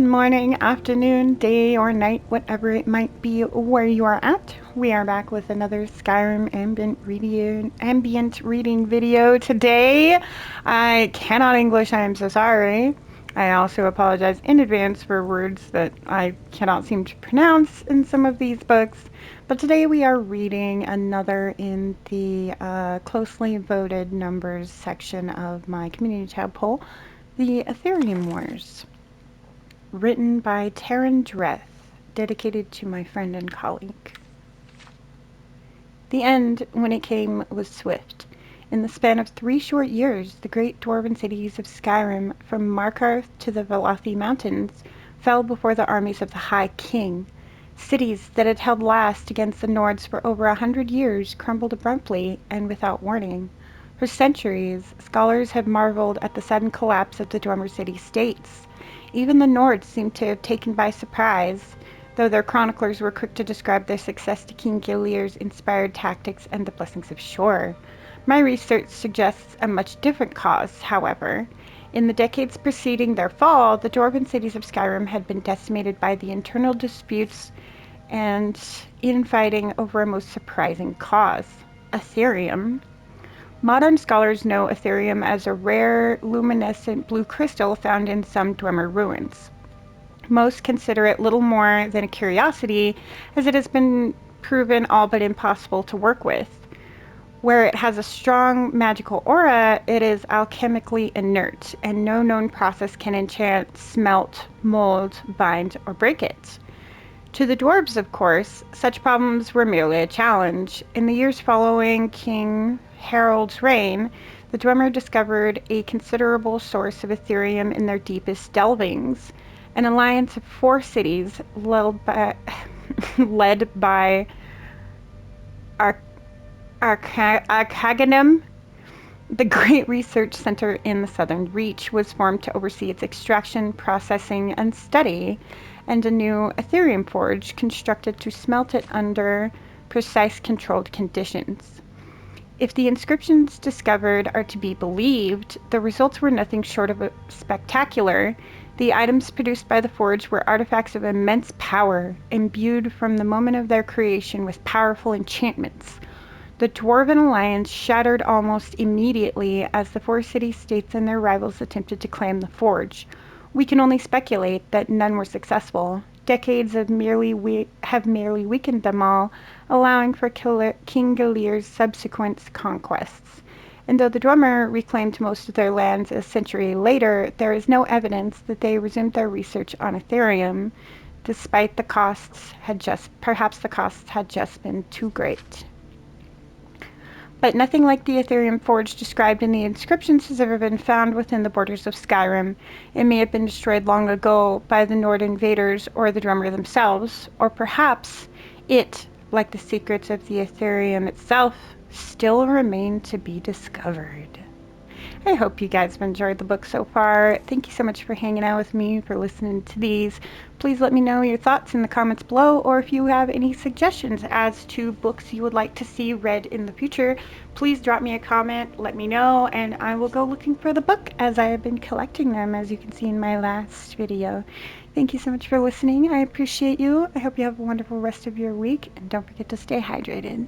morning, afternoon, day, or night, whatever it might be where you are at. We are back with another Skyrim ambient reading video today. I cannot English, I am so sorry. I also apologize in advance for words that I cannot seem to pronounce in some of these books. But today we are reading another in the closely voted numbers section of my community tab poll, the Atherium Wars. Written by Taryn Dreth, dedicated to my friend and colleague. The end, when it came, was swift. In the span of 3 short years, the great dwarven cities of Skyrim, from Markarth to the Velothi Mountains, fell before the armies of the High King. Cities that had held last against the Nords for over 100 years crumbled abruptly and without warning. For centuries, scholars have marveled at the sudden collapse of the Dwemer city-states. Even the Nords seemed to have taken by surprise, though their chroniclers were quick to describe their success to King Gilir's inspired tactics and the blessings of shore. My research suggests a much different cause, however. In the decades preceding their fall, the dwarven cities of Skyrim had been decimated by the internal disputes and infighting over a most surprising cause: Atherium. Modern scholars know Atherium as a rare, luminescent blue crystal found in some Dwemer ruins. Most consider it little more than a curiosity, as it has been proven all but impossible to work with. Where it has a strong magical aura, it is alchemically inert, and no known process can enchant, smelt, mold, bind, or break it. To the dwarves, of course, such problems were merely a challenge. In the years following King Harold's reign, the Dwemer discovered a considerable source of Atherium in their deepest delvings. An alliance of 4 cities, led by Arcaganum, the great research center in the Southern Reach, was formed to oversee its extraction, processing, and study, and a new Atherium forge constructed to smelt it under precise controlled conditions. If the inscriptions discovered are to be believed, the results were nothing short of spectacular. The items produced by the forge were artifacts of immense power, imbued from the moment of their creation with powerful enchantments. The Dwarven alliance shattered almost immediately as the 4 city-states and their rivals attempted to claim the forge. We can only speculate that none were successful. Decades have merely weakened them all, allowing for King Gilir's subsequent conquests. And though the Dwemer reclaimed most of their lands a century later, there is no evidence that they resumed their research on Atherium, despite perhaps the costs had just been too great. But nothing like the Atherium forge described in the inscriptions has ever been found within the borders of Skyrim. It may have been destroyed long ago by the Nord invaders or the Dwemer themselves, or perhaps it, like the secrets of the Atherium itself, still remain to be discovered. I hope you guys have enjoyed the book so far. Thank you so much for hanging out with me, for listening to these. Please let me know your thoughts in the comments below, or if you have any suggestions as to books you would like to see read in the future, please drop me a comment, let me know, and I will go looking for the book as I have been collecting them, as you can see in my last video. Thank you so much for listening. I appreciate you. I hope you have a wonderful rest of your week, and don't forget to stay hydrated.